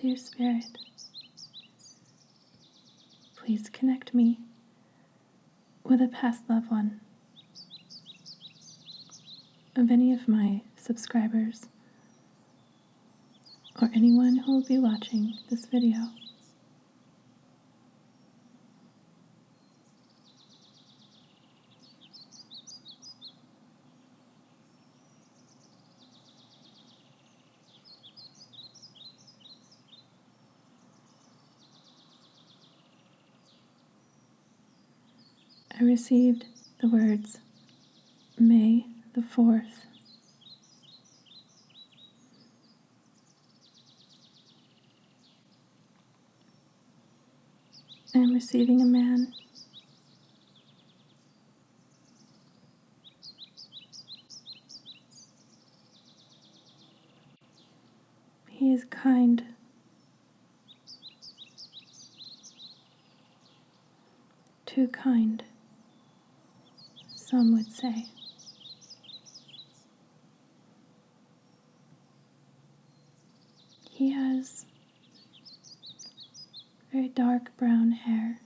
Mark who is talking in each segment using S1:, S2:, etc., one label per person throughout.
S1: Dear Spirit, please connect me with a past loved one of any of my subscribers or anyone who will be watching this video. I received the words, May the 4th. I am receiving a man. He is kind. Too kind, some would say. He has very dark brown hair,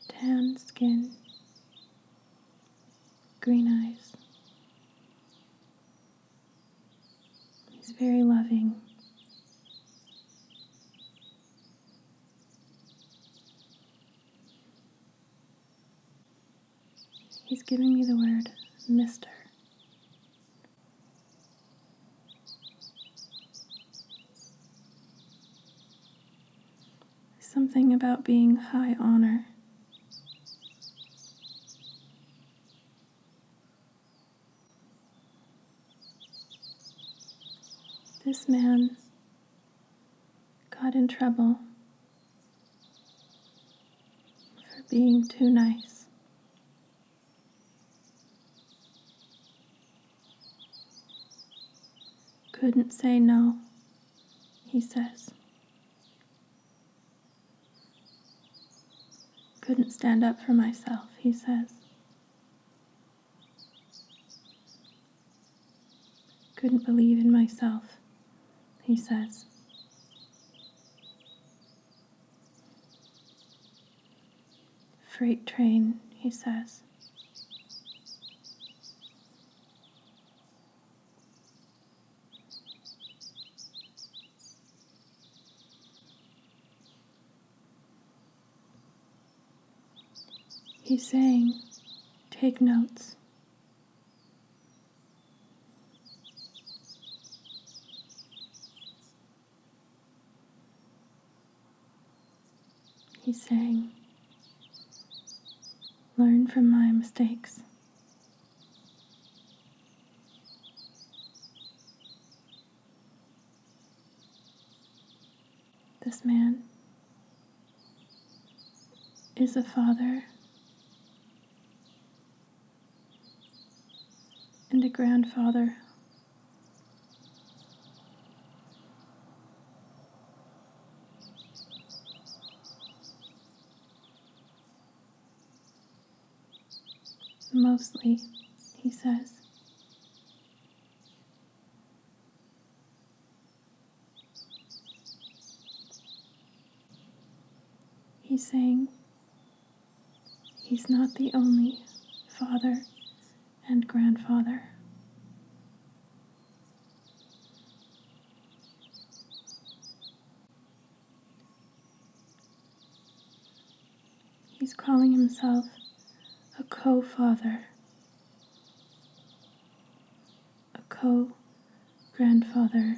S1: tan skin, green eyes. He's very loving. He's giving me the word Mr. Something about being high honor. This man got in trouble for being too nice. Couldn't say no, he says. Couldn't stand up for myself, he says. Couldn't believe in myself, he says. Freight train, he says. He's saying, take notes. He's saying, learn from my mistakes. This man is a father and a grandfather. Mostly, he says. He's saying he's not the only father and grandfather. He's calling himself a co-father, a co-grandfather.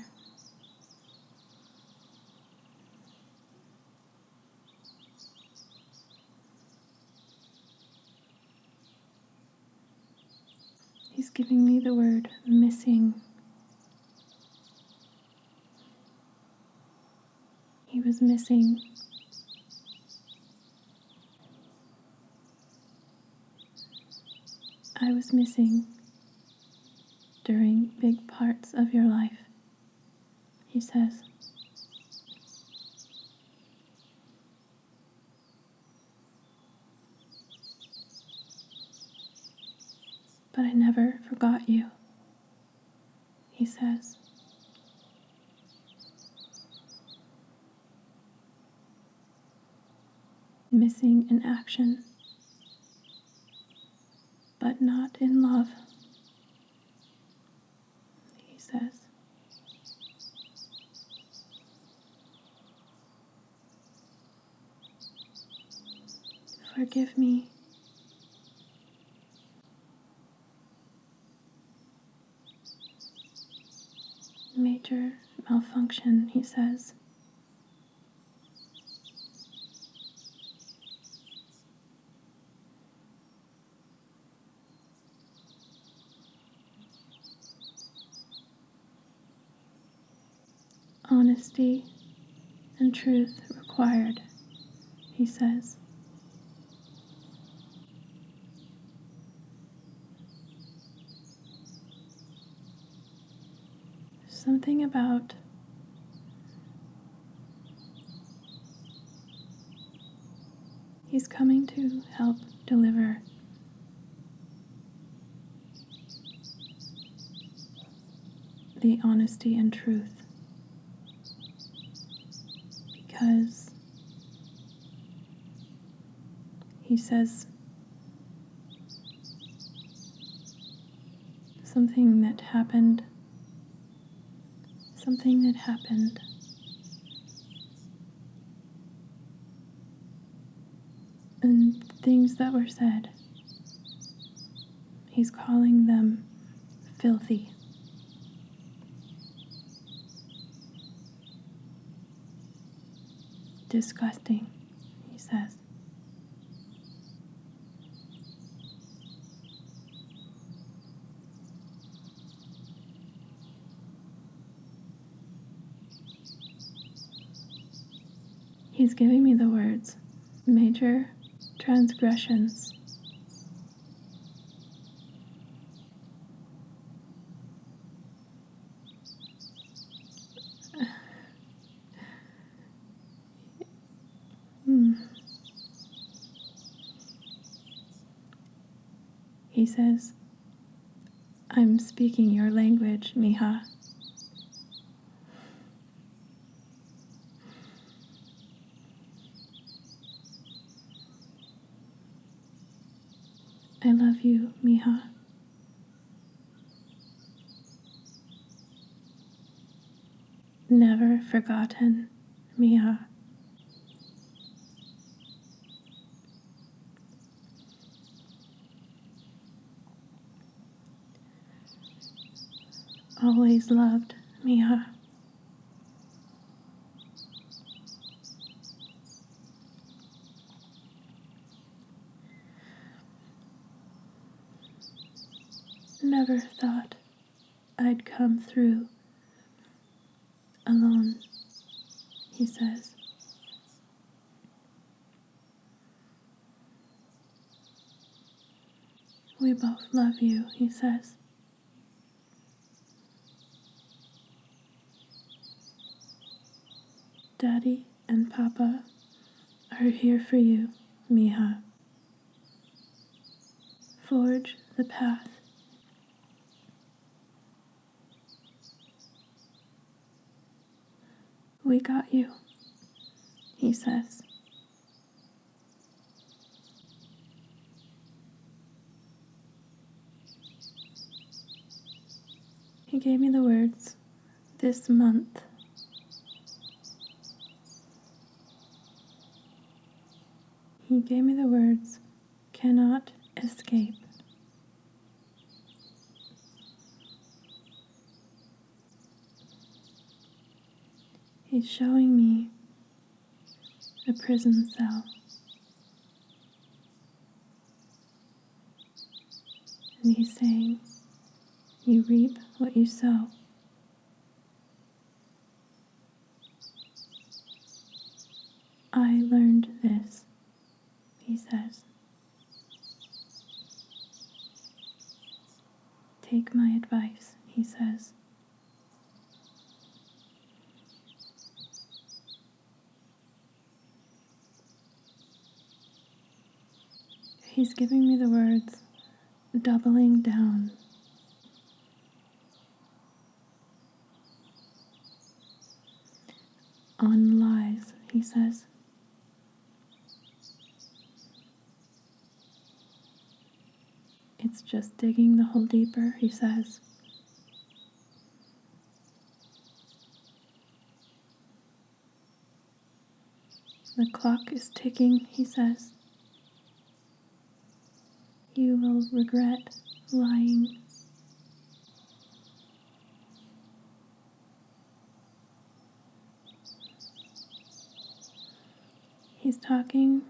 S1: He's giving me the word missing. He was missing. I was missing during big parts of your life, he says. But I never forgot you, he says. missing in action, but not in love, he says. Forgive me. Major malfunction, he says. Honesty and truth required, he says. Something about he's coming to help deliver the honesty and truth, because he says something that happened, and things that were said, he's calling them filthy. Disgusting, he says. He's giving me the words, major transgressions. He says, I'm speaking your language, mija. I love you, mija. Never forgotten, mija. Always loved, mija. Never thought I'd come through alone, he says. We both love you, he says. Daddy and Papa are here for you, mija. Forge the path. We got you, he says. He gave me the words, this month. He gave me the words, cannot escape. He's showing me a prison cell. And he's saying, you reap what you sow. I learned this, he says. Take my advice, he says. He's giving me the words, doubling down. On lies, he says. just digging the hole deeper, he says. The clock is ticking, he says. You will regret lying. He's talking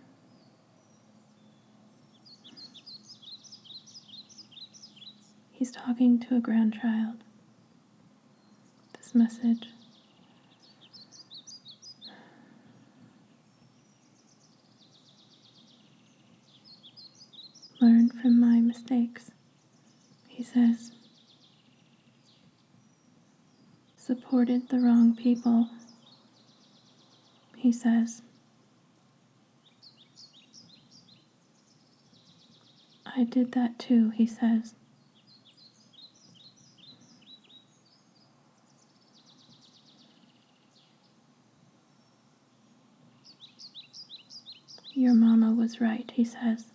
S1: to a grandchild. This message. Learn from my mistakes, he says. Supported the wrong people, he says. I did that too, he says. Your mama was right, he says.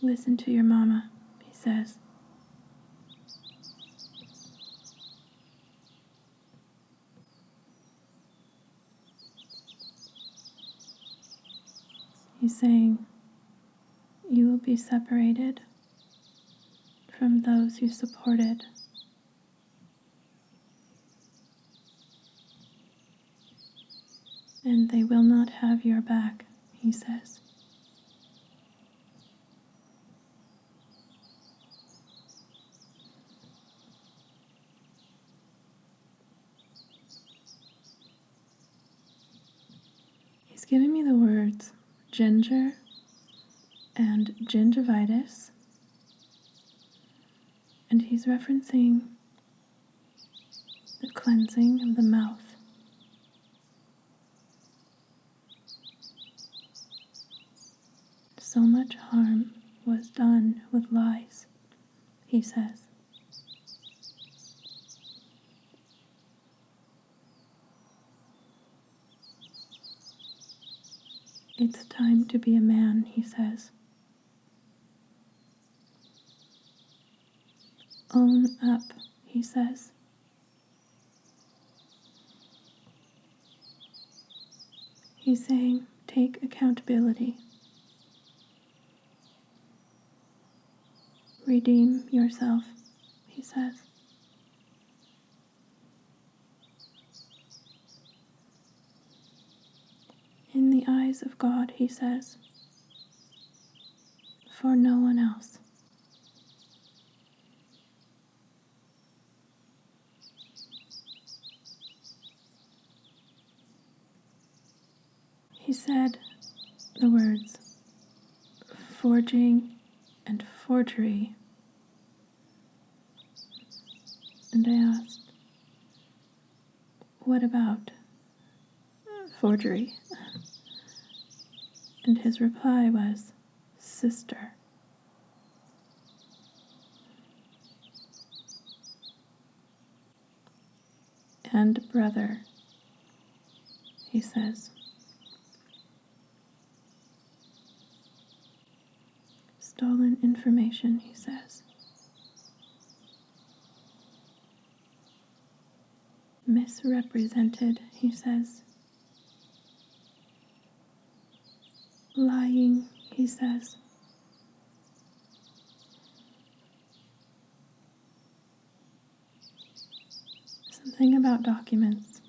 S1: Listen to your mama, he says. He's saying, you will be separated from those you supported. And they will not have your back, he says. He's giving me the words ginger and gingivitis, and he's referencing the cleansing of the mouth. So much harm was done with lies, he says. It's time to be a man, he says. Own up, he says. He's saying, take accountability. Redeem yourself, he says. In the eyes of God, he says, for no one else. He said the words forging and forgery. And I asked, what about forgery? And his reply was, sister. And brother, he says. Stolen information, he says. Misrepresented, he says. Lying, he says. Something about documents.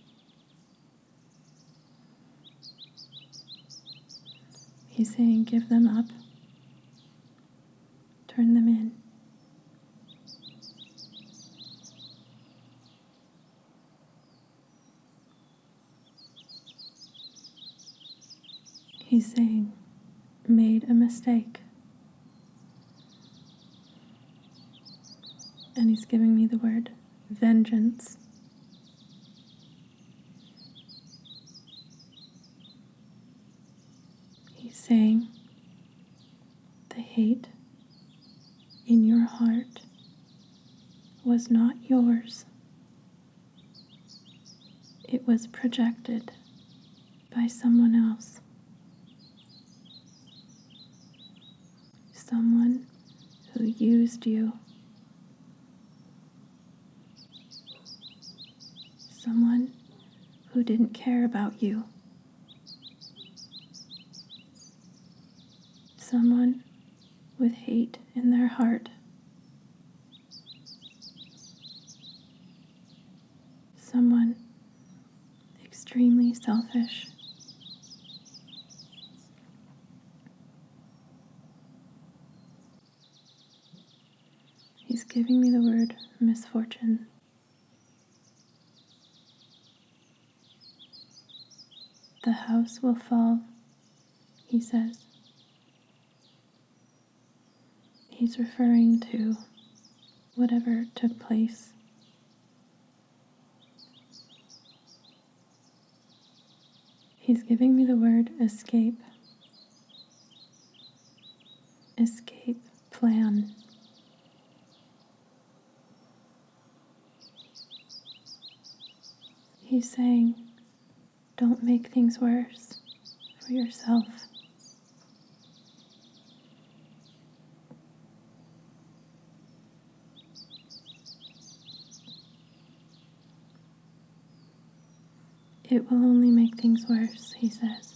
S1: He's saying, give them up. Turn them in. He's saying, made a mistake. And he's giving me the word vengeance. He's saying, the hate in your heart was not yours. It was projected by someone else. someone who used you, someone who didn't care about you, someone with hate in their heart, someone extremely selfish. He's giving me the word misfortune. The house will fall, he says. He's referring to whatever took place. He's giving me the word escape. Escape plan. He's saying, don't make things worse for yourself. It will only make things worse, he says.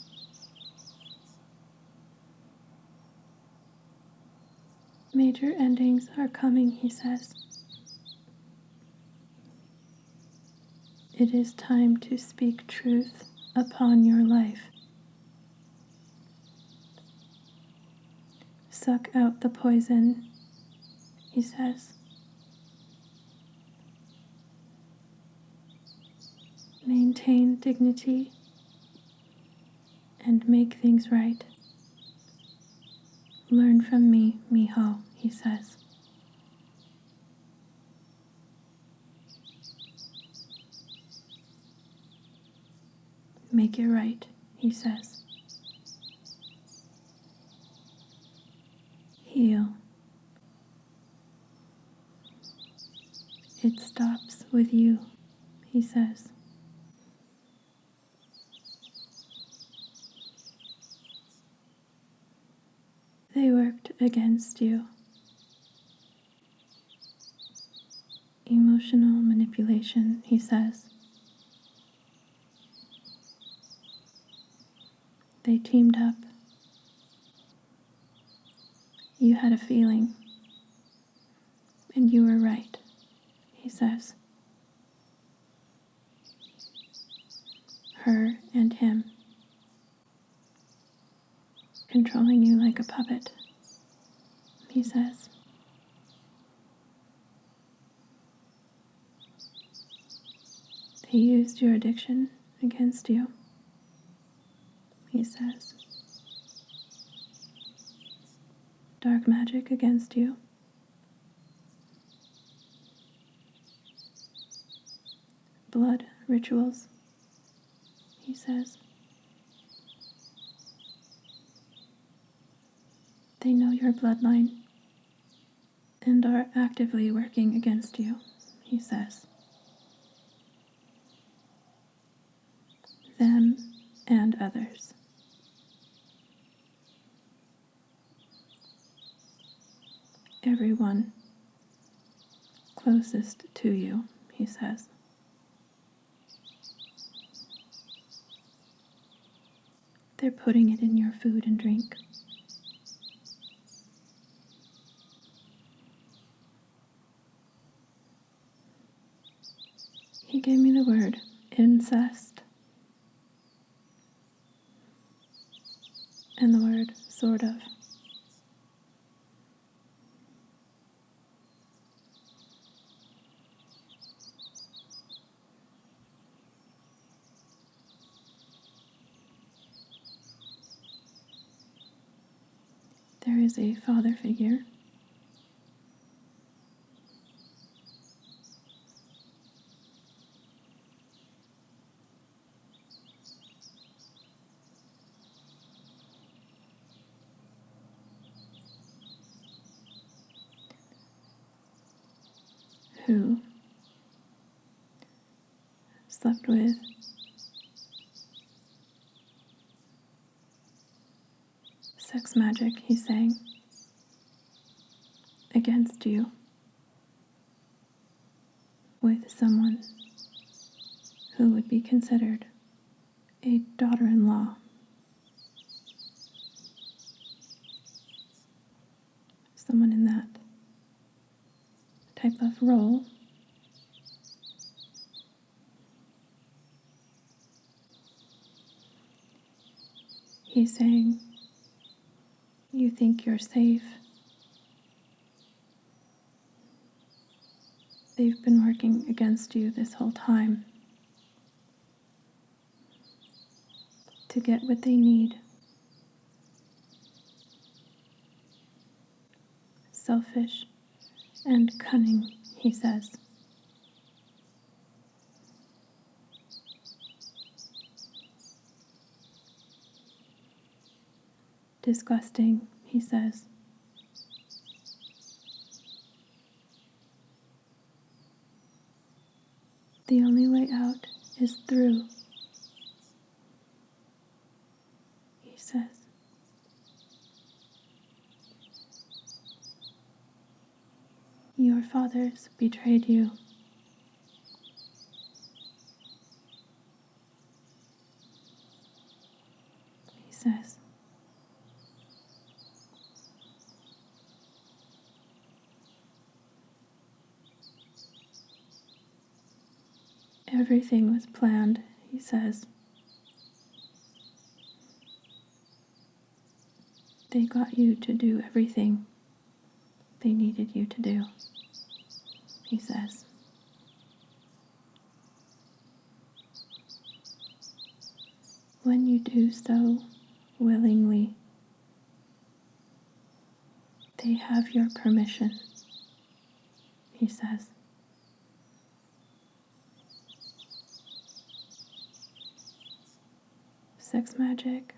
S1: Major endings are coming, he says. It is time to speak truth upon your life. Suck out the poison, he says. Maintain dignity and make things right. Learn from me, mijo, he says. Make it right, he says. Heal. It stops with you, he says. They worked against you. Emotional manipulation, he says. They teamed up. You had a feeling, and you were right, he says. Her and him, controlling you like a puppet, he says. They used your addiction against you, he says. Dark magic against you. Blood rituals, he says. They know your bloodline and are actively working against you, he says. Them and others. Everyone closest to you, he says. They're putting it in your food and drink. He gave me the word incest and the word sort of. There is a father figure who slept with sex magic, he's saying. against you with someone who would be considered a daughter-in-law. Someone in that type of role. He's saying, you think you're safe. They've been working against you this whole time to get what they need. Selfish and cunning, he says. Disgusting, he says. The only way out is through, he says. Your fathers betrayed you. He says. Everything was planned, he says. They got you to do everything they needed you to do, he says. When you do so willingly, they have your permission, he says. Sex magic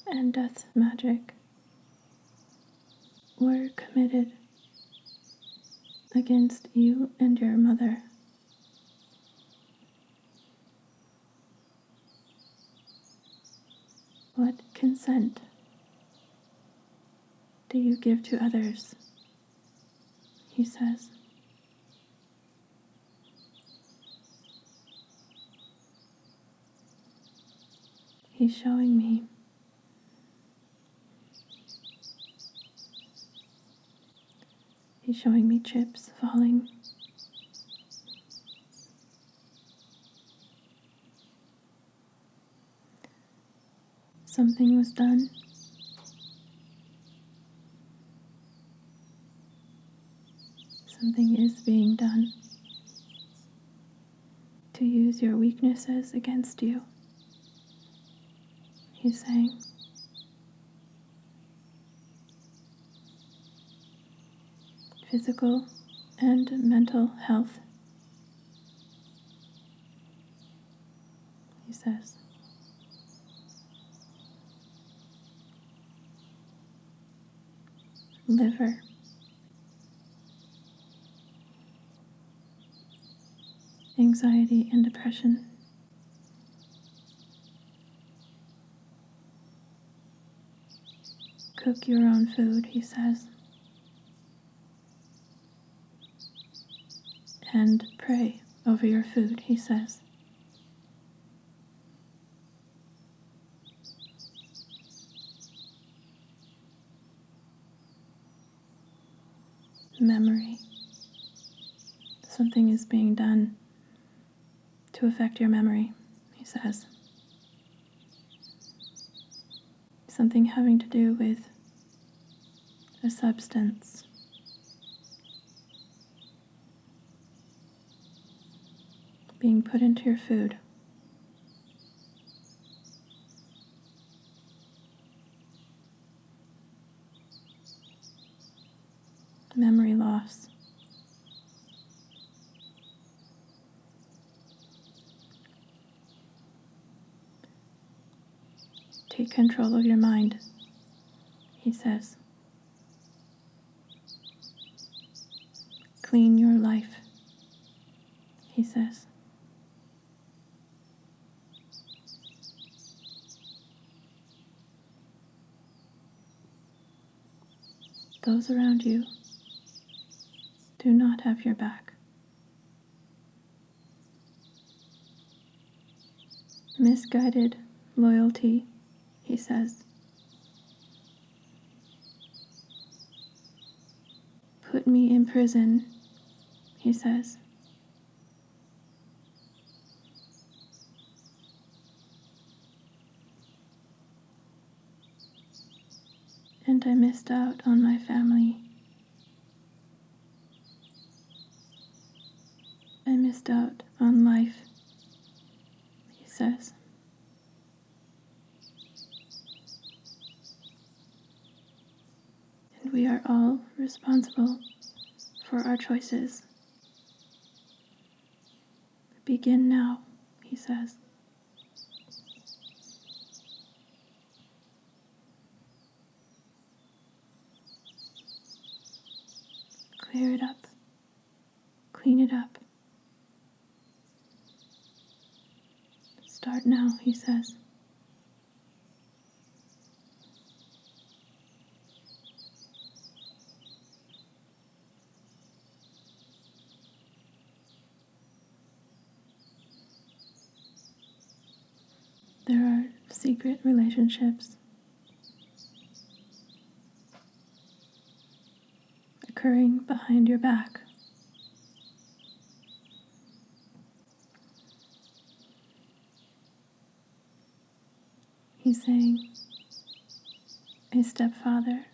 S1: and death magic were committed against you and your mother. What consent do you give to others? He says. He's showing me chips falling. Something was done. Something is being done to use your weaknesses against you, he's saying. Physical and mental health, he says. Liver, anxiety and depression, cook your own food, he says, and pray over your food, he says. Memory. Something is being done to affect your memory, he says. Something having to do with a substance. Being put into your food. Memory loss. Take control of your mind, he says. Clean your life, he says. Those around you do not have your back. Misguided loyalty, he says. Put me in prison, he says. And I missed out on my family. I missed out on life, he says. And we are all responsible for our choices. Begin now, he says. Clear it up. Clean it up. Start now, he says. There are secret relationships occurring behind your back. He's saying a stepfather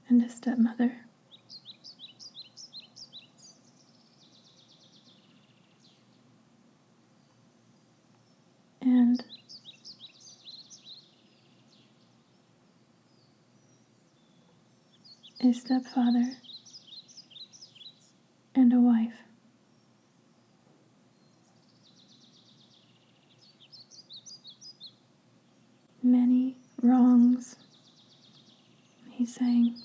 S1: and a stepmother. And a stepfather and a wife. Many wrongs, he's saying.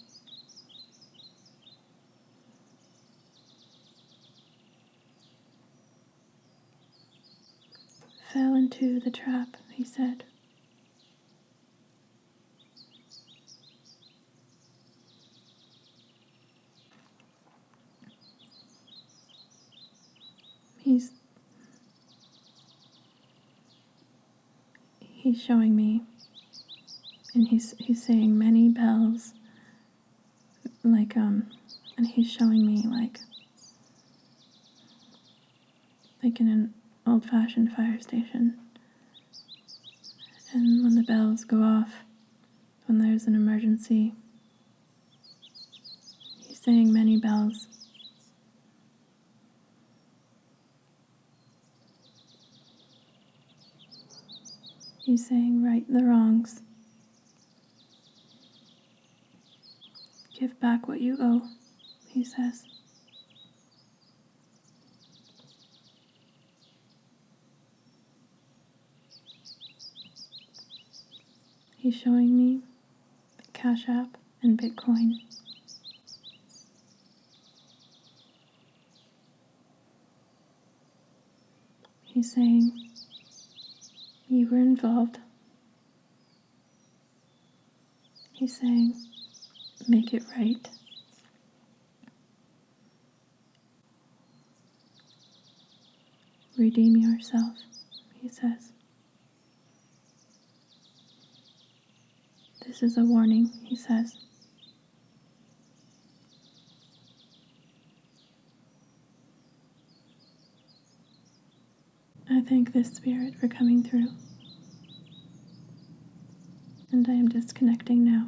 S1: Fell into the trap, he said. He's showing me, and he's saying many bells, and he's showing me like in an old-fashioned fire station. And when the bells go off, when there's an emergency, he's saying many bells. He's saying right the wrongs. Give back what you owe, he says. He's showing me CashApp and Bitcoin. He's saying, you were involved. He's saying, make it right. Redeem yourself, he says. This is a warning, he says. I thank this spirit for coming through. And I am disconnecting now.